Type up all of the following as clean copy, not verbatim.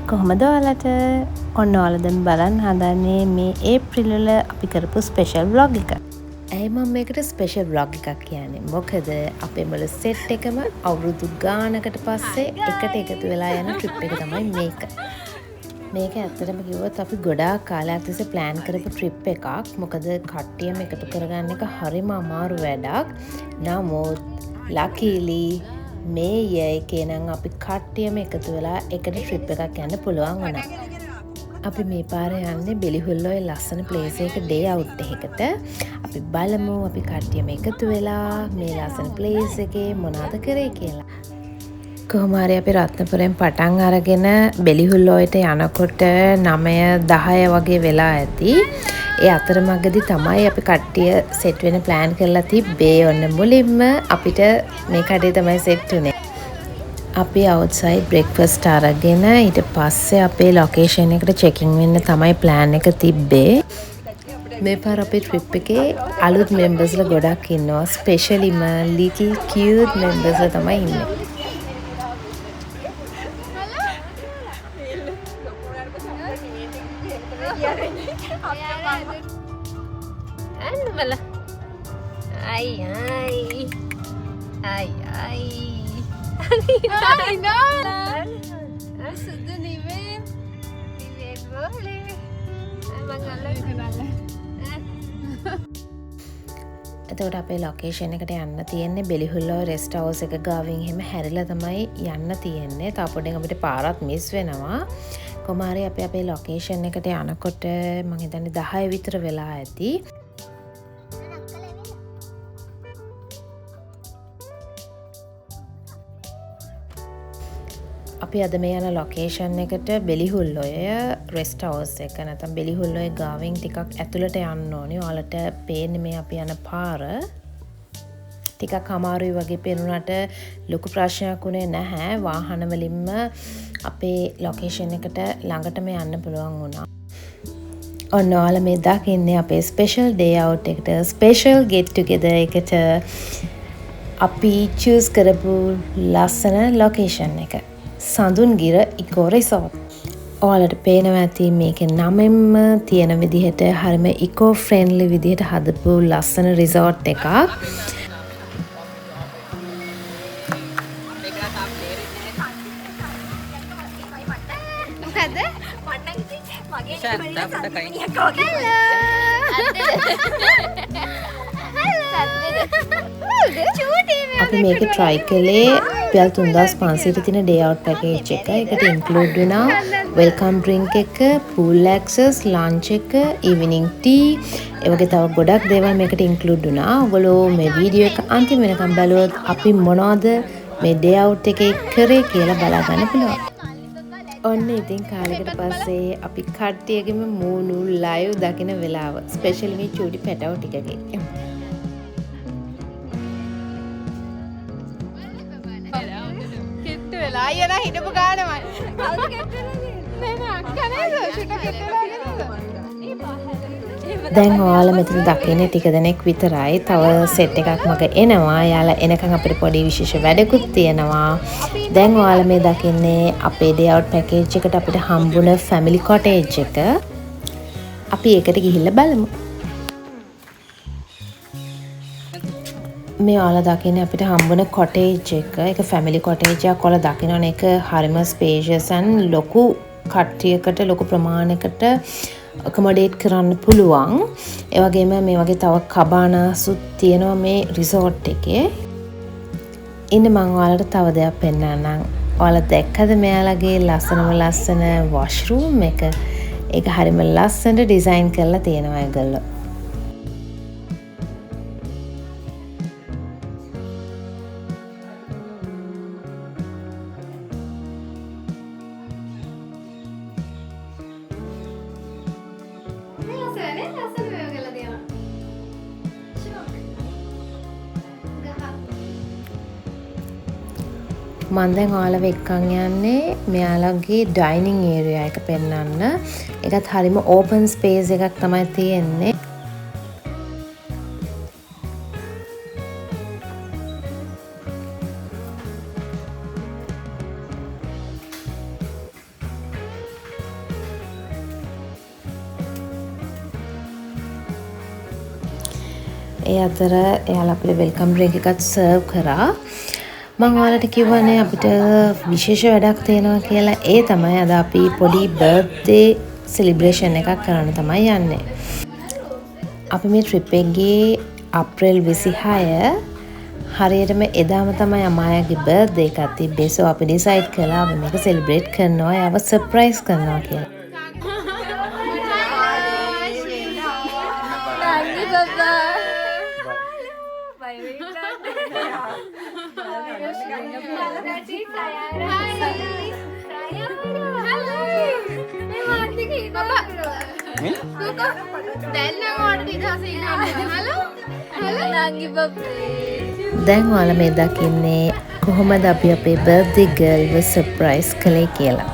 කොහොමද ඔයාලට? ඔන්න ඔයාලා දැන් බලන්න හදන්නේ මේ ඒප්‍රිල් වල අපි කරපු ස්පෙෂල් ව්ලොග් එක. ඇයි මම මේකට ස්පෙෂල් ව්ලොග් එකක් කියන්නේ? මොකද අපේ මුළු සෙට් එකම අවුරුදු ගානකට පස්සේ එකට එකතු වෙලා යන ට්‍රිප් එක තමයි මේක. මේක ඇත්තටම කිව්වොත් අපි ගොඩාක් කාලයක් තිස්සේ ප්ලෑන් කරපු ට්‍රිප් එකක්. මොකද කට්ටියම එකතු කරගන්න එක හරිම අමාරු වැඩක්. නමුත් ලකීලි මේ එකේ නම් අපි කට්ටියම එකතු වෙලා එකට ට්‍රිප් එකක් යන්න පුළුවන් වුණා. අපි මේ පාරේ යන්නේ බෙලිහුල්ලේ ලස්සන ප්ලේස් එක ඩේ අවුට් එකකට. අපි බලමු අපි කට්ටියම එකතු වෙලා මේ ලස්සන ප්ලේස් එකේ මොනවද කරේ කියලා. කොහොම හරි අපි රත්නපුරෙන් පටන් අරගෙන බෙලිහුල්ලෝයට යනකොට 9:10 වගේ වෙලා ඇති. ඒ අතරමඟදී තමයි අපි කට්ටිය සෙට් වෙන ප්ලෑන් කරලා තිබ්බේ. ඔන්න මුලින්ම අපිට මේ කඩේ තමයි සෙට් උනේ. අපි අවුට්සයිඩ් බ්‍රෙක්ෆාස්ට් අරගෙන ඊට පස්සේ අපේ ලොකේෂන් එකට චෙකින් වෙන්න තමයි ප්ලෑන් එක තිබ්බේ. මේ පාර අපේ ට්‍රිප් එකේ අලුත් මෙම්බර්ස්ලා ගොඩක් ඉන්නවා. ස්පෙෂලිම ලිටල් කියුට් මෙම්බර්ස්ලා තමයි ඉන්නේ. එතකොට අපේ ලොකේෂන් එකට යන්න තියෙන්නේ බෙලිහුල්ලෝ රෙස්ට් හවුස් එක ගාවින් එහෙම හැරිලා තමයි යන්න තියෙන්නේ. තා පොඩ්ඩක් අපිට පාරත් මිස් වෙනවා. කොහොම හරි අපි අපේ ලොකේෂන් එකට යනකොට මම හිතන්නේ 10 විතර වෙලා ඇති. අපි අද මේ යන ලොකේෂන් එකට බෙලිහුල්ලොය රෙස්ට් හවුස් එක නැත්නම් බෙලිහුල්ලොය ගාවින් ටිකක් ඇතුළට යන්න ඕනේ. ඔයාලට පේන්නේ මේ අපි යන පාර. ටිකක් අමාරුයි වගේ පේනුනට ලොකු ප්‍රශ්නයක් උනේ නැහැ. වාහන වලින්ම අපේ ලොකේෂන් එකට ළඟටම යන්න පුළුවන් වුණා. ඔන්න ඔයාලා මේ දකින්නේ අපේ ස්පෙෂල් ඩේ අවුට් එකට ස්පෙෂල් ගෙට් ටුගෙදර් එකට අපි චූස් කරපු ලස්සන ලොකේෂන් එක. සඳුන්ගිර ඉකෝ රිසෝට්. ඔයාලට පේනවා ඇති මේකේ නමෙන්ම තියෙන විදිහට හරිම ඉකෝ ෆ්‍රෙන්ඩ්ලි විදිහට හදපු ලස්සන රිසෝට් එකක්. අපි මේක try කළේ $3500 තියෙන day out package එක. ඒකට include වෙනවා welcome drink එක, pool access, lunch එක, evening tea, ඒ වගේ තව ගොඩක් දේවල් මේකට include වුණා. ඔයගොල්ලෝ මේ වීඩියෝ එක අන්තිම වෙනකම් බලුවොත් අපි මොනවද මේ day out එකේ කරේ කියලා බලා ගන්න පුළුවන්. ඔන්න ඉතින් කාලෙකට පස්සේ අපි කට්ටියගෙම මූණු live දකින වෙලාව. ස්පෙෂලි මේ චූටි පැටව ටිකගේ. අයියලා හිටපු ගානමයි. කවුද කෙට්ටලා නෑ අක්කා නේද? ෂුට කෙට්ටලා නේද? දැන් ඔයාලා මෙතන දකින්නේ ටික දෙනෙක් විතරයි. තව සෙට් එකක් මග එනවා. යාලා එනකන් අපිට පොඩි විශේෂ වැඩකුත් තියෙනවා. දැන් ඔයාලා මේ දකින්නේ අපේ ඩේ අවුට් පැකේජ් එකට අපිට හම්බුන ෆැමිලි කොටේජ් එක. අපි ඒකට ගිහිල්ලා බලමු. මේ ඔයාලා දකින්නේ අපිට හම්බුන කොටේජ් එක. ඒක ෆැමිලි කොටේජ් එකක්. ඔයාලා දකින්නවනේ ඒක හරිම ස්පේෂියස් and ලොකු කට්ටියකට ලොකු ප්‍රමාණයකට accommodate කරන්න පුළුවන්. ඒ වගේම මේ වගේ තව කබානාසුත් තියෙනවා මේ රිසෝට් එකේ. ඉන්න මම ඔයාලට තව දෙයක් පෙන්නන්නම්. ඔයාලා දැක්කද මෙයාලගේ ලස්සන වොෂ්රූම් එක? ඒක හරිම ලස්සනට ඩිසයින් කරලා තියෙනවා ඒගොල්ලෝ. මම දැන් ඔයාලව එක්කන් යන්නේ මෙයාලගේ ඩයිනින් ඒරියා එක පෙන්වන්න. ඒකත් හරිම ඕපන් ස්පේස් එකක් තමයි තියෙන්නේ. ඒ අතර එයාලා අපිට වෙල්කම් ඩ්‍රින්ක් එකත් සර්ව් කරා. මම ඔයාලට කිව්වනේ අපිට විශේෂ වැඩක් තියෙනවා කියලා. ඒ තමයි අද අපි පොඩි බර්ත්ඩේ සෙලිබ්‍රේෂන් එකක් කරන්න තමයි යන්නේ. අපි මේ ට්‍රිප් එකේ අප්‍රේල් 26 හරියටම එදාම තමයි අමායාගේ බර්ත්ඩේ එකක් තිබ්බේ. සෝ අපි ඩිසයිඩ් කළා අපි මේක සෙලිබ්‍රේට් කරනවා. එයාව සර්ප්‍රයිස් කරනවා කියලා. දැන් ඔයාලා මේ දකින්නේ කොහොමද අපි අපේ බර්ත්ඩේ ගර්ල්ව සර්ප්‍රයිස් කළේ කියලා.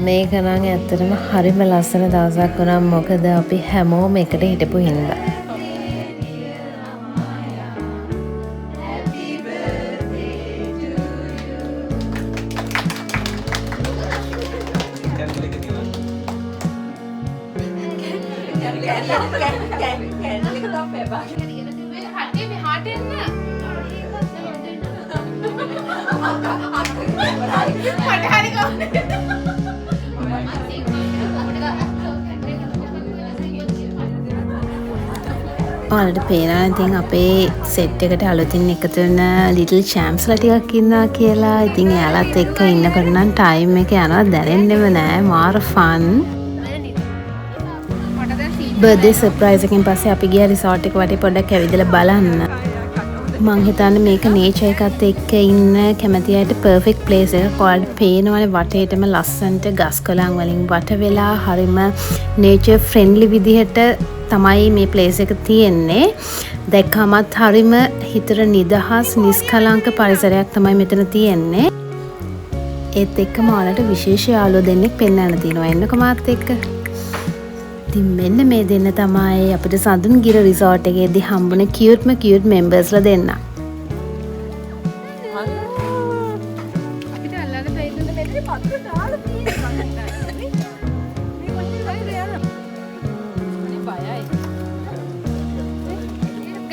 මේක නම් ඇත්තටම හරිම ලස්සන දවසක් වුණා. මොකද අපි හැමෝම එකට හිටපු හින්දා. ඔයාලට පේනවා ඉතින් අපේ සෙට් එකට අලුතින් එකතු වෙන ලිටල් චැම්ප්ස්ලා ටිකක් ඉන්නවා කියලා. ඉතින් එයාලත් එක්ක ඉන්නකොට නම් ටයිම් එක යනවා දැනෙන්නෙම නෑ. මාර ෆන්. බර්ත්ඩේ සර්ප්‍රයිස් එකෙන් පස්සේ අපි ගියා රිසෝට් එක වටේ පොඩ්ඩක් ඇවිදලා බලන්න. මං හිතන්නේ මේක නේචර් එකත් එක්ක ඉන්න කැමති අයට පර්ෆෙක්ට් ප්ලේස් එකක්. ඔයාලට පේනවනේ වටේටම ලස්සනට ගස් කොළන් වලින් වට වෙලා හරිම නේචර් ෆ්‍රෙන්ඩ්ලි විදිහට තමයි මේ ප්ලේස් එක තියෙන්නේ. දැක්කමත් හරිම හිතට නිදහස් නිස්කලංක පරිසරයක් තමයි මෙතන තියෙන්නේ. ඒත් එක්කම ඔයාලට විශේෂ යාළුවෝ දෙන්නෙක් පෙන්වන්න තියෙනවා. එන්නකෝ මාත් එක්ක. ඉතින් මෙන්න මේ දෙන්න තමයි අපිට සඳුන්ගිර රිසෝට් එකේදී හම්බුනේ කියුට්ම කියුට් මෙම්බර්ස්ලා දෙන්න. අපිට අල්ලන්න බැයිද මෙතන පත්තු දාලා තියෙනවා.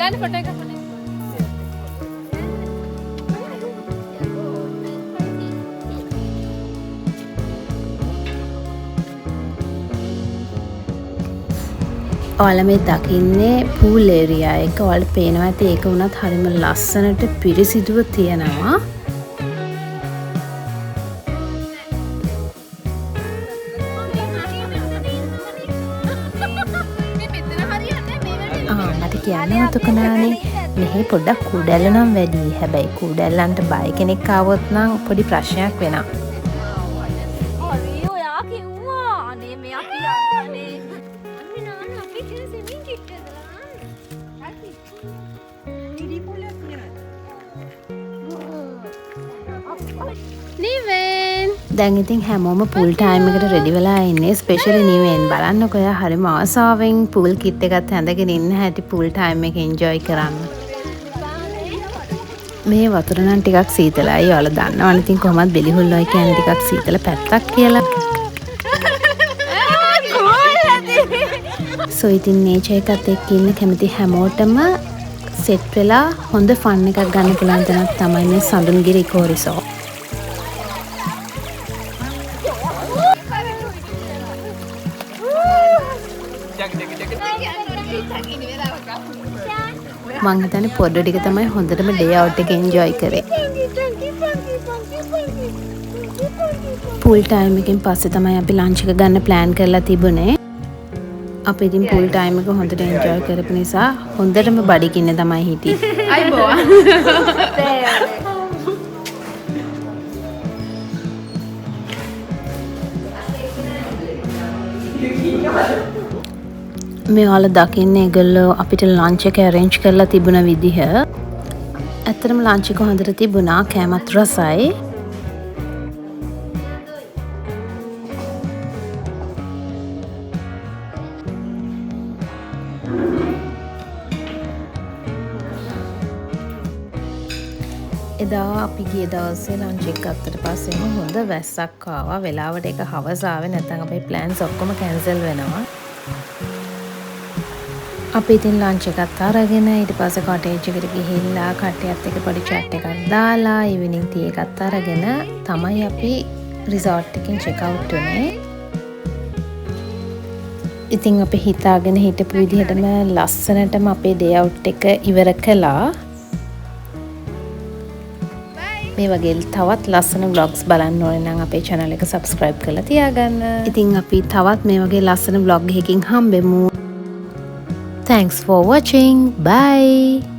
ගන්න ෆොටෝ එකක් ගන්න. ඔයාලා මේ දකින්නේ පූල් ඒරියා එක. ඔයාලට පේනවා ඇති ඒක වුණත් හරිම ලස්සනට පිරිසිදුව තියෙනවා. මට කියන්න මතකුණානේ මෙහි පොඩ්ඩක් කූඩැල්ල නම් වැඩි. හැබැයි කූඩැල්ලන්ට බය කෙනෙක් ආවොත් නම් පොඩි ප්‍රශ්නයක් වෙනවා. දැන් ඉතින් හැමෝම පූල් ටයිම් එකට රෙඩි වෙලා ඉන්නේ. ස්පෙෂලි නිවෙන් බලන්නකෝ. එයා හරිම ආසාවෙන් පූල් කිට් එකත් හැඳගෙන ඉන්න හැටි පූල් ටයිම් එක එන්ජොයි කරන්න. මේ වතුර නම් ටිකක් සීතලයි. ඔයාලා දන්නවනේ ඉතින් කොහොමද බෙලිහුල්ලොයි කියන්නේ ටිකක් සීතල පැත්තක් කියලා. සෝ ඉතින් නේචර් එකත් එක්ක ඉන්න කැමති හැමෝටම සෙට් වෙලා හොඳ ෆන් එකක් ගන්න පුළුවන් තැනක් තමයි මේ සඳුන්ගිර ඉකෝ රිසෝට්. මං හිතන්නේ පොඩ්ඩ ටික තමයි හොඳටම ඩේ අවුට් එක එන්ජොයි කරේ. පූල් ටයිම් එකෙන් පස්සේ තමයි අපි ලන්ච් එක ගන්න ප්ලෑන් කරලා තිබුණේ. අපි ඉතින් පූල් ටයිම් එක හොඳට එන්ජොයි කරපු නිසා හොඳටම බඩගින්න තමයි හිටියේ. අයිබෝවා. මේ ඔයාලා දකින්නේ ඒගොල්ලෝ අපිට ලන්ච් එක arrange කරලා තිබුණ විදිහ. ඇත්තටම ලන්ච් එක හොඳට තිබුණා. කෑමත් රසයි. එදා අපි ගිය දවසේ ලන්ච් එක ගත්තට පස්සේම හොඳ වැස්සක් ආවා. වෙලාවට ඒක හවස ආවේ නැත්නම් අපේ ප්ලෑන්ස් ඔක්කොම කැන්සල් වෙනවා. අපි ඉතින් ලන්ච් එකත් අරගෙන ඊට පස්සේ කොටේජ් එකට ගිහිල්ලා කට්ටියත් එක්ක පොඩි chat එකක් දාලා ඉවිනිං ටී එකත් අරගෙන තමයි අපි රිසෝට් එකෙන් චෙක් අවුට් වුනේ. ඉතින් අපි හිතාගෙන හිටපු විදිහටම ලස්සනටම අපේ ඩේ අවුට් එක ඉවර කළා. මේ වගේ තවත් ලස්සන vlogs බලන්න ඕනේ නම් අපේ channel එක subscribe කරලා තියාගන්න. ඉතින් අපි තවත් මේ වගේ ලස්සන vlog එකකින් හම්බෙමු. Thanks for watching. Bye.